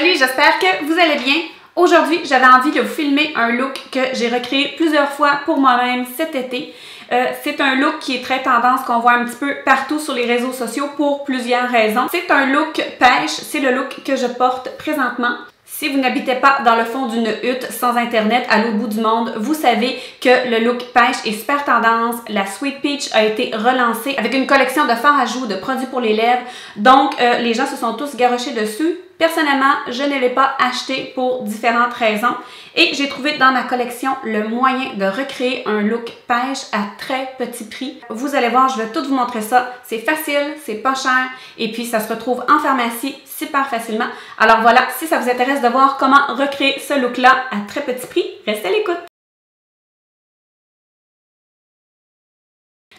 Salut, j'espère que vous allez bien. Aujourd'hui, j'avais envie de vous filmer un look que j'ai recréé plusieurs fois pour moi-même cet été. C'est un look qui est très tendance, qu'on voit un petit peu partout sur les réseaux sociaux pour plusieurs raisons. C'est un look pêche, c'est le look que je porte présentement. Si vous n'habitez pas dans le fond d'une hutte sans internet à l'autre bout du monde, vous savez que le look pêche est super tendance. La Sweet Peach a été relancée avec une collection de fards à joues, de produits pour les lèvres. Donc, les gens se sont tous garochés dessus. Personnellement, je ne l'ai pas acheté pour différentes raisons et j'ai trouvé dans ma collection le moyen de recréer un look pêche à très petit prix. Vous allez voir, je vais tout vous montrer ça. C'est facile, c'est pas cher et puis ça se retrouve en pharmacie super facilement. Alors voilà, si ça vous intéresse de voir comment recréer ce look-là à très petit prix, restez à l'écoute.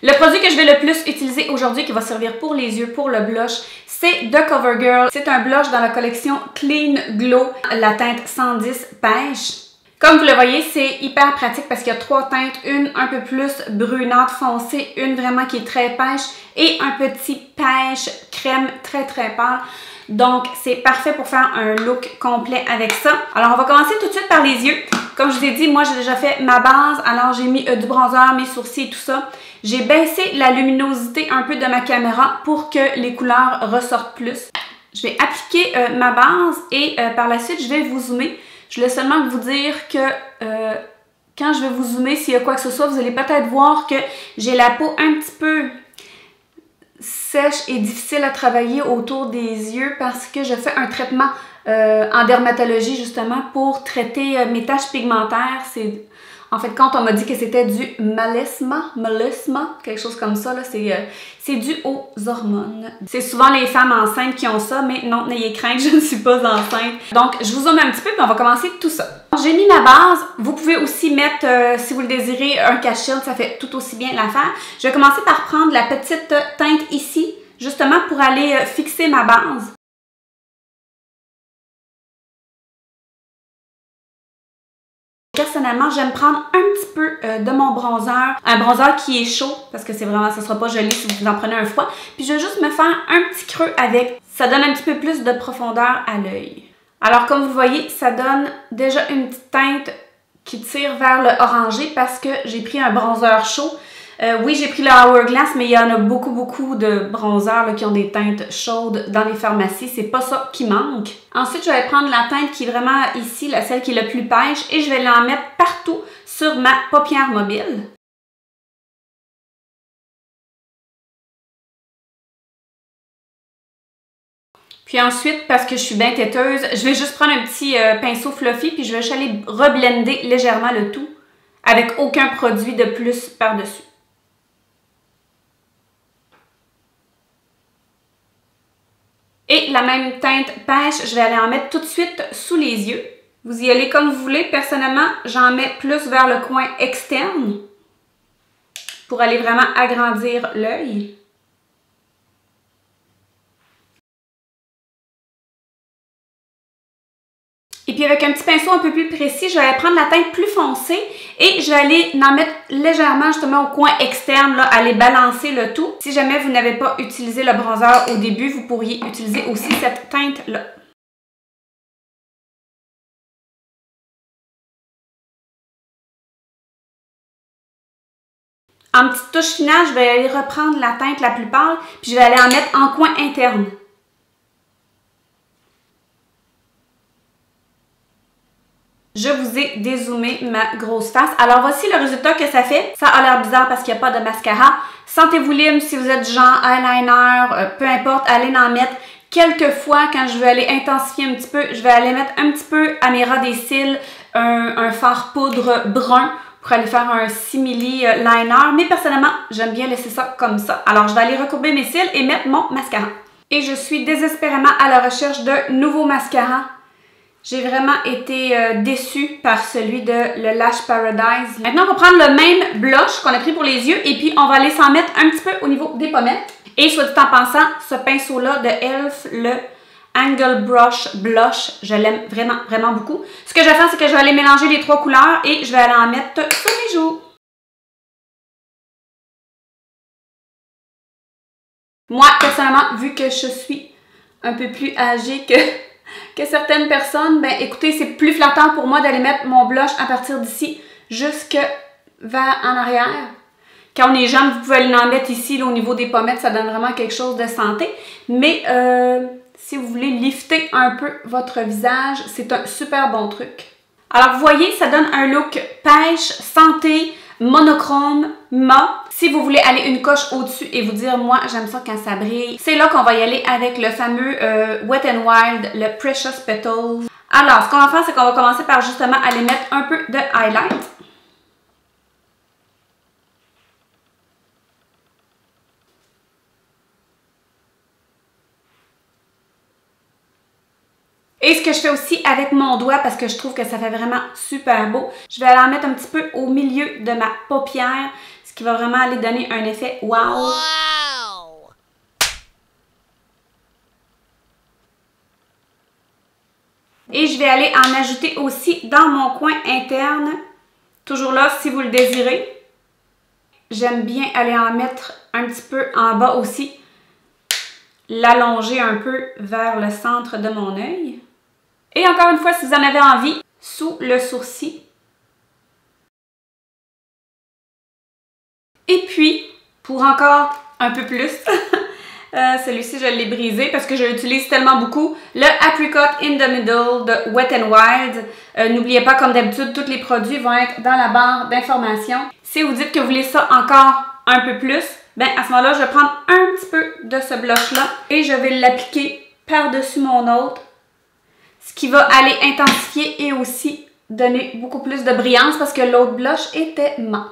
Le produit que je vais le plus utiliser aujourd'hui, qui va servir pour les yeux, pour le blush, c'est de CoverGirl. C'est un blush dans la collection Clean Glow, la teinte 110 pêche. Comme vous le voyez, c'est hyper pratique parce qu'il y a trois teintes, une un peu plus brunante foncée, une vraiment qui est très pêche et un petit pêche crème très pâle. Donc, c'est parfait pour faire un look complet avec ça. Alors, on va commencer tout de suite par les yeux. Comme je vous ai dit, moi, j'ai déjà fait ma base. Alors, j'ai mis du bronzer, mes sourcils et tout ça. J'ai baissé la luminosité un peu de ma caméra pour que les couleurs ressortent plus. Je vais appliquer ma base et par la suite, je vais vous zoomer. Je voulais seulement vous dire que quand je vais vous zoomer, s'il y a quoi que ce soit, vous allez peut-être voir que j'ai la peau un petit peu sèche et difficile à travailler autour des yeux parce que je fais un traitement en dermatologie justement pour traiter mes taches pigmentaires. En fait, quand on m'a dit que c'était du melasma, quelque chose comme ça, c'est dû aux hormones. C'est souvent les femmes enceintes qui ont ça, mais non, n'ayez crainte, je ne suis pas enceinte. Donc, je vous zoome un petit peu, puis on va commencer tout ça. J'ai mis ma base. Vous pouvez aussi mettre, si vous le désirez, un cache-shield, ça fait tout aussi bien l'affaire. Je vais commencer par prendre la petite teinte ici, justement pour aller fixer ma base. Personnellement, j'aime prendre un petit peu de mon bronzer, un bronzer qui est chaud, parce que c'est vraiment, ça sera pas joli si vous en prenez un froid. Puis je vais juste me faire un petit creux avec. Ça donne un petit peu plus de profondeur à l'œil. Alors comme vous voyez, ça donne déjà une petite teinte qui tire vers le orangé parce que j'ai pris un bronzer chaud. Oui, j'ai pris le Hourglass, mais il y en a beaucoup de bronzers là, qui ont des teintes chaudes dans les pharmacies. C'est pas ça qui manque. Ensuite, je vais prendre la teinte qui est vraiment ici, celle qui est le plus pêche, et je vais l'en mettre partout sur ma paupière mobile. Puis ensuite, parce que je suis bien têteuse, je vais juste prendre un petit pinceau fluffy, puis je vais aller reblender légèrement le tout avec aucun produit de plus par-dessus. Et la même teinte pêche, je vais aller en mettre tout de suite sous les yeux. Vous y allez comme vous voulez. Personnellement, j'en mets plus vers le coin externe pour aller vraiment agrandir l'œil. Et puis avec un petit pinceau un peu plus précis, je vais aller prendre la teinte plus foncée et je vais aller en mettre légèrement justement au coin externe, là, aller balancer le tout. Si jamais vous n'avez pas utilisé le bronzer au début, vous pourriez utiliser aussi cette teinte-là. En petite touche finale, je vais aller reprendre la teinte la plus pâle, puis je vais aller en mettre en coin interne. Je vous ai dézoomé ma grosse face. Alors voici le résultat que ça fait. Ça a l'air bizarre parce qu'il n'y a pas de mascara. Sentez-vous libre si vous êtes du genre eyeliner, peu importe, allez en mettre. Quelquefois, quand je veux aller intensifier un petit peu, je vais aller mettre un petit peu à mes ras des cils un fard poudre brun pour aller faire un simili liner. Mais personnellement, j'aime bien laisser ça comme ça. Alors je vais aller recourber mes cils et mettre mon mascara. Et je suis désespérément à la recherche d'un nouveau mascara. J'ai vraiment été déçue par celui de le Lash Paradise. Maintenant, on va prendre le même blush qu'on a pris pour les yeux et puis on va aller s'en mettre un petit peu au niveau des pommettes. Et soit dit en pensant, ce pinceau-là de e.l.f., le Angle Brush Blush, je l'aime vraiment beaucoup. Ce que je vais faire, c'est que je vais aller mélanger les trois couleurs et je vais aller en mettre sur mes joues. Moi, personnellement, vu que je suis un peu plus âgée que que certaines personnes, ben écoutez, c'est plus flattant pour moi d'aller mettre mon blush à partir d'ici jusque vers en arrière. Quand on est jeune, vous pouvez aller en mettre ici, là, au niveau des pommettes, ça donne vraiment quelque chose de santé. Mais si vous voulez lifter un peu votre visage, c'est un super bon truc. Alors, vous voyez, ça donne un look pêche, santé, monochrome, mat. Si vous voulez aller une coche au-dessus et vous dire, moi, j'aime ça quand ça brille, c'est là qu'on va y aller avec le fameux Wet n Wild, le Precious Petals. Alors, ce qu'on va faire, c'est qu'on va commencer par justement aller mettre un peu de highlight. Et ce que je fais aussi avec mon doigt, parce que je trouve que ça fait vraiment super beau, je vais aller en mettre un petit peu au milieu de ma paupière, ce qui va vraiment aller donner un effet wow! Et je vais aller en ajouter aussi dans mon coin interne, toujours là si vous le désirez. J'aime bien aller en mettre un petit peu en bas aussi, l'allonger un peu vers le centre de mon œil. Et encore une fois, si vous en avez envie, sous le sourcil. Et puis, pour encore un peu plus, celui-ci je l'ai brisé parce que je l'utilise tellement beaucoup, le Apricot in the Middle de Wet n Wild. N'oubliez pas, comme d'habitude, tous les produits vont être dans la barre d'informations. Si vous dites que vous voulez ça encore un peu plus, ben à ce moment-là, je vais prendre un petit peu de ce blush-là et je vais l'appliquer par-dessus mon autre. Ce qui va aller intensifier et aussi donner beaucoup plus de brillance parce que l'autre blush était mat.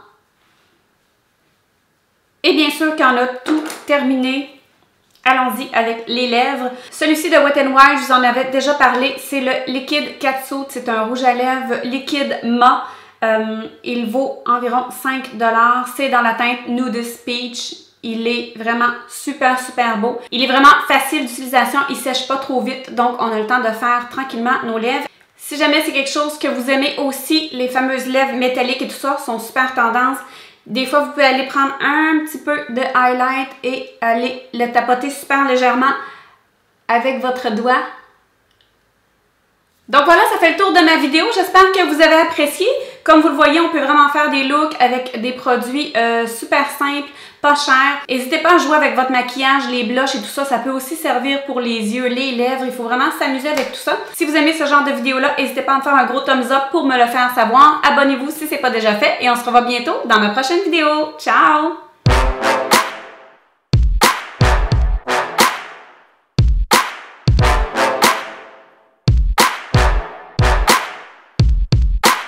Et bien sûr, quand on a tout terminé, allons-y avec les lèvres. Celui-ci de Wet n Wild, je vous en avais déjà parlé, c'est le Liquid Catsuit. C'est un rouge à lèvres liquide mat. Il vaut environ 5 $. C'est dans la teinte Nudist Peach. Il est vraiment super beau. Il est vraiment facile d'utilisation, il sèche pas trop vite, donc on a le temps de faire tranquillement nos lèvres. Si jamais c'est quelque chose que vous aimez aussi, les fameuses lèvres métalliques et tout ça sont super tendance. Des fois, vous pouvez aller prendre un petit peu de highlight et aller le tapoter super légèrement avec votre doigt. Donc voilà, ça fait le tour de ma vidéo. J'espère que vous avez apprécié. Comme vous le voyez, on peut vraiment faire des looks avec des produits super simples, pas chers. N'hésitez pas à jouer avec votre maquillage, les blushs et tout ça. Ça peut aussi servir pour les yeux, les lèvres. Il faut vraiment s'amuser avec tout ça. Si vous aimez ce genre de vidéo-là, n'hésitez pas à me faire un gros thumbs up pour me le faire savoir. Abonnez-vous si ce n'est pas déjà fait et on se revoit bientôt dans ma prochaine vidéo. Ciao!